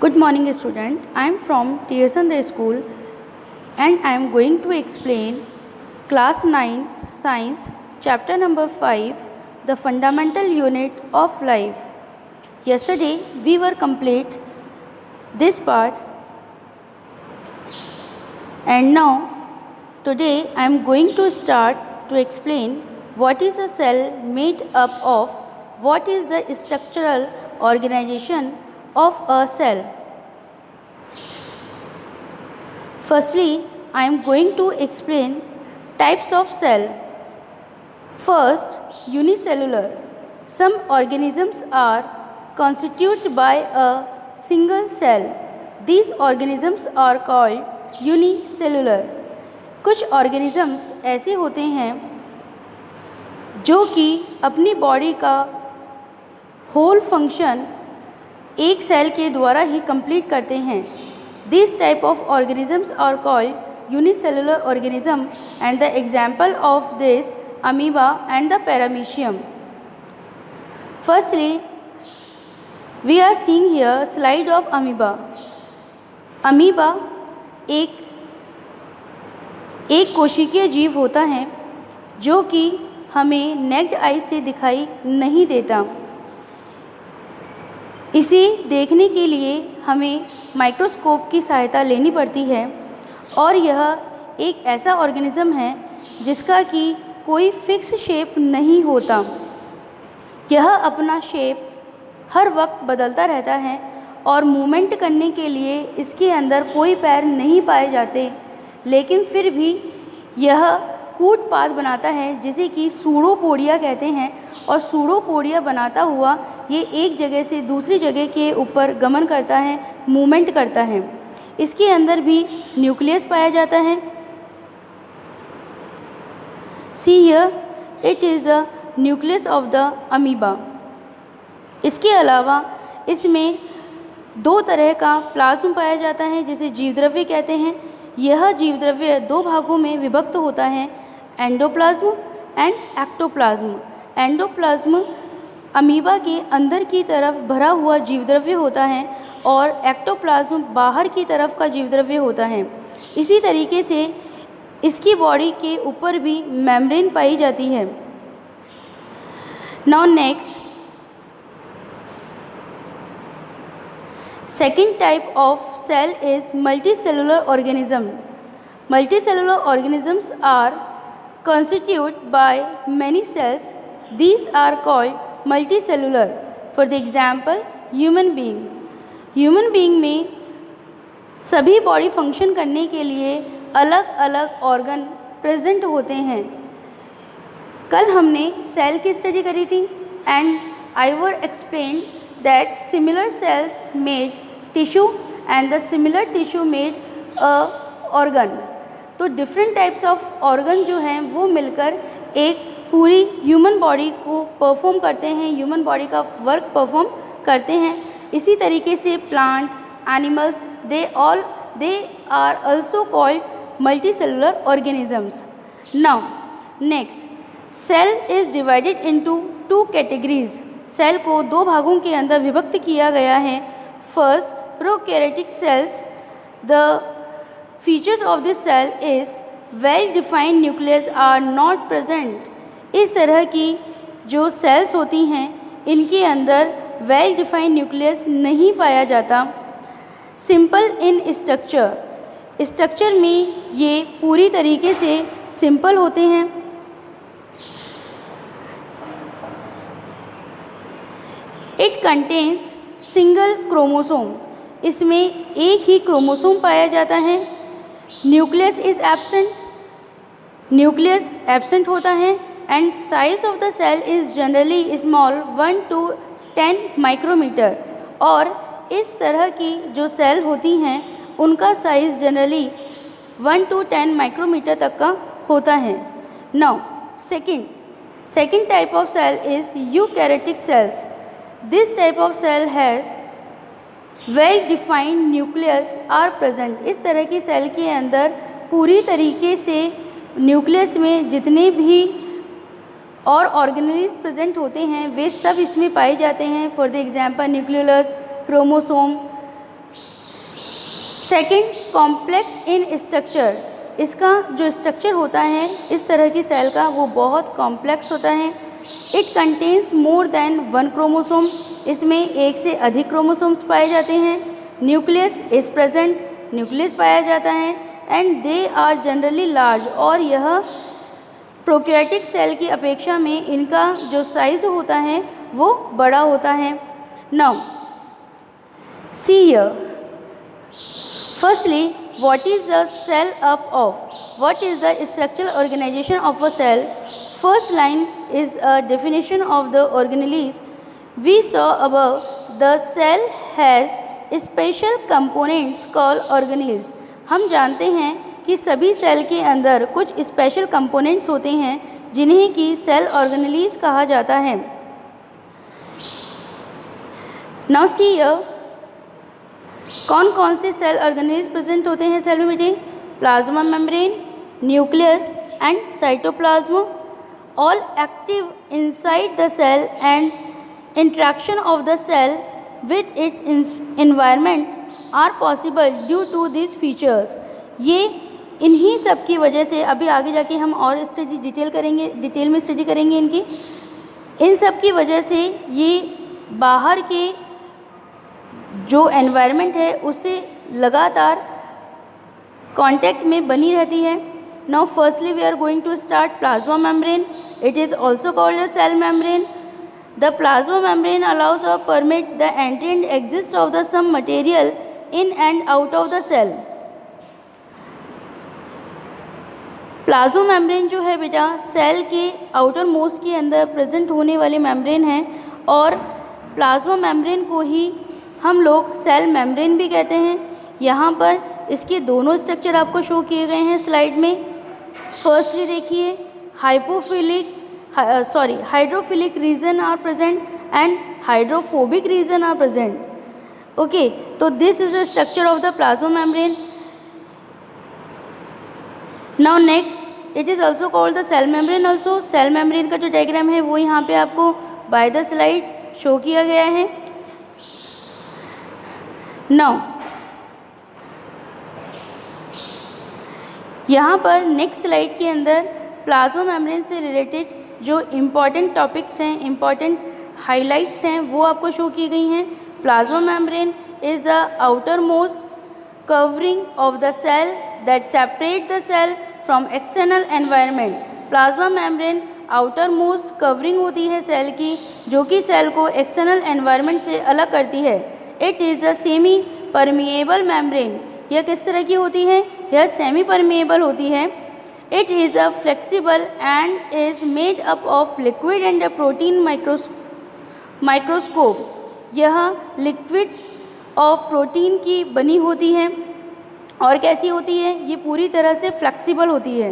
Good morning, student. I am from TSN Day School and I am going to explain class 9th science chapter number 5, the fundamental unit of life. Yesterday we were complete this part and now today I am going to start to explain what is a cell made up of, what is the structural organization of a cell. Firstly, I am going to explain types of cell. First, unicellular. Some organisms are constituted by a single cell. These organisms are called unicellular. कुछ organisms ऐसे होते हैं जो कि अपनी body का whole function एक cell के द्वारा ही कंप्लीट करते हैं. These type of organisms are called unicellular organism and the example of this amoeba and the paramecium. Firstly, we are seeing here slide of amoeba. Amoeba एक कोशिकीय जीव होता है जो कि हमें नेक्ड आई से दिखाई नहीं देता. इसे देखने के लिए हमें माइक्रोस्कोप की सहायता लेनी पड़ती है और यह एक ऐसा ऑर्गेनिज्म है जिसका कि कोई फिक्स शेप नहीं होता. यह अपना शेप हर वक्त बदलता रहता है और मूवमेंट करने के लिए इसके अंदर कोई पैर नहीं पाए जाते, लेकिन फिर भी यह कूटपाद बनाता है जिसे कि सूडोपोडिया कहते हैं और सूडोपोडिया बनाता हुआ ये एक जगह से दूसरी जगह के ऊपर गमन करता है, मूवमेंट करता है. इसके अंदर भी न्यूक्लियस पाया जाता है. See here it is the nucleus of the amoeba. इसके अलावा इसमें दो तरह का प्लाज्म पाया जाता है जिसे जीवद्रव्य कहते हैं. यह जीवद्रव्य दो भागों में विभक्त होता है, endoplasm and ectoplasm. Endoplasm amoeba के अंदर की तरफ भरा हुआ जीवद्रव्य होता है और एक्टोप्लाज्म बाहर की तरफ का जीवद्रव्य होता है. इसी तरीके से इसकी बॉडी के ऊपर भी मेम्ब्रेन पाई जाती है. Now next, second type of cell is multicellular organism. Multicellular organisms are constituted by many cells. These are called multicellular. For the example, human being. Human being में सभी बॉडी फंक्शन करने के लिए अलग अलग ऑर्गन प्रेजेंट होते हैं. कल हमने सेल की स्टडी करी थी and I were explain that similar sales made tissue and the similar tissue made a organ. तो डिफरेंट टाइप्स ऑफ ऑर्गन जो हैं वो मिलकर एक पूरी ह्यूमन बॉडी को परफॉर्म करते हैं, ह्यूमन बॉडी का वर्क परफॉर्म करते हैं. इसी तरीके से plant, animals, they are also called multicellular organisms. Now next, cell is divided into two categories. Cell को दो भागों के अंदर विभक्त किया गया है. First, prokaryotic cells. The features of this cell is well defined nucleus are not present. इस तरह की जो सेल्स होती हैं इनके अंदर वेल डिफाइंड न्यूक्लियस नहीं पाया जाता. Simple in structure. स्ट्रक्चर में ये पूरी तरीके से सिंपल होते हैं. It contains single chromosome. इसमें एक ही क्रोमोसोम पाया जाता है. Nucleus is absent. Nucleus absent होता है and size of the cell is generally small 1 to 10 micrometer. और इस तरह की जो सेल होती हैं उनका साइज जनरली 1 to 10 माइक्रोमीटर तक का होता है. Now second type of cell is eukaryotic cells. This type of cell has well defined nucleus are present. इस तरह की सेल के अंदर पूरी तरीके से न्यूक्लियस में जितने भी और ऑर्गेनेल्स प्रेजेंट होते हैं वे सब इसमें पाए जाते हैं. For the example nucleolus, chromosome, second, complex in structure, इसका जो स्ट्रक्चर होता है इस तरह की सेल का वो बहुत कॉम्प्लेक्स होता है। It contains more than one chromosome, इसमें एक से अधिक क्रोमोसोम्स पाए जाते हैं। न्यूक्लियस इज प्रेजेंट, न्यूक्लियस पाया जाता है। And they are generally large, और यह प्रोकैरियोटिक सेल की अपेक्षा में इनका जो साइज होता है वो बड़ा होता है। Now see here, firstly what is a cell up of, what is the structural organization of a cell? First line is a definition of the organelles we saw above. The cell has special components called organelles. हम जानते हैं कि सभी cell के अंदर कुछ special components होते हैं जिन्हें कि सेल ऑर्गेनेल्स कहा जाता है। नाउ सी हियर, कौन कौन से सेल ऑर्गेनेल्स प्रेजेंट होते हैं सेल में बेटे? Plasma membrane, nucleus and cytoplasm, all active inside the cell and interaction of the cell with its environment are possible due to this features. ये इन्हीं सब की वजह से, अभी आगे जाके हम और स्टडी डिटेल में स्टडी करेंगे इनकी, इन सब की वजह से ये बाहर के जो एनवायरनमेंट है उससे लगातार कांटेक्ट में बनी रहती है। Now firstly we are going to start plasma membrane. It is also called a cell membrane. The plasma membrane allows और permit the entry and exist of the some material in and out of the cell. Plasma membrane जो है बेटा cell के outer most के अंदर present होने वाली membrane है, और प्लाज्मा मेम्ब्रेन को ही हम लोग सेल मेम्ब्रेन भी कहते हैं। यहाँ पर इसके दोनों स्ट्रक्चर आपको शो किए गए हैं स्लाइड में। फर्स्टली देखिए, hydrophilic region are present and hydrophobic region are present. Okay, तो this is the structure of the plasma membrane. Now next, it is also called the cell membrane also. Cell membrane का जो diagram है वो यहाँ पे आपको by the slide show किया गया है। नाउ यहाँ पर नेक्स्ट स्लाइड के अंदर प्लाज्मा मेम्ब्रेन से रिलेटेड जो इम्पॉर्टेंट टॉपिक्स हैं, इम्पॉर्टेंट हाइलाइट्स हैं, वो आपको शो की गई हैं। Plasma membrane is the outer most covering of the cell that separate the cell from external environment. Plasma membrane outer most covering होती है सेल की, जो कि सेल को एक्सटर्नल एनवायरनमेंट से अलग करती है। It is a semi permeable membrane. यह किस तरह की होती है? यह सेमी परमिएबल होती है। It is a flexible and is made up of liquid and a protein microscope. यह लिक्विड्स ऑफ प्रोटीन की बनी होती है और कैसी होती है? ये पूरी तरह से फ्लेक्सिबल होती है।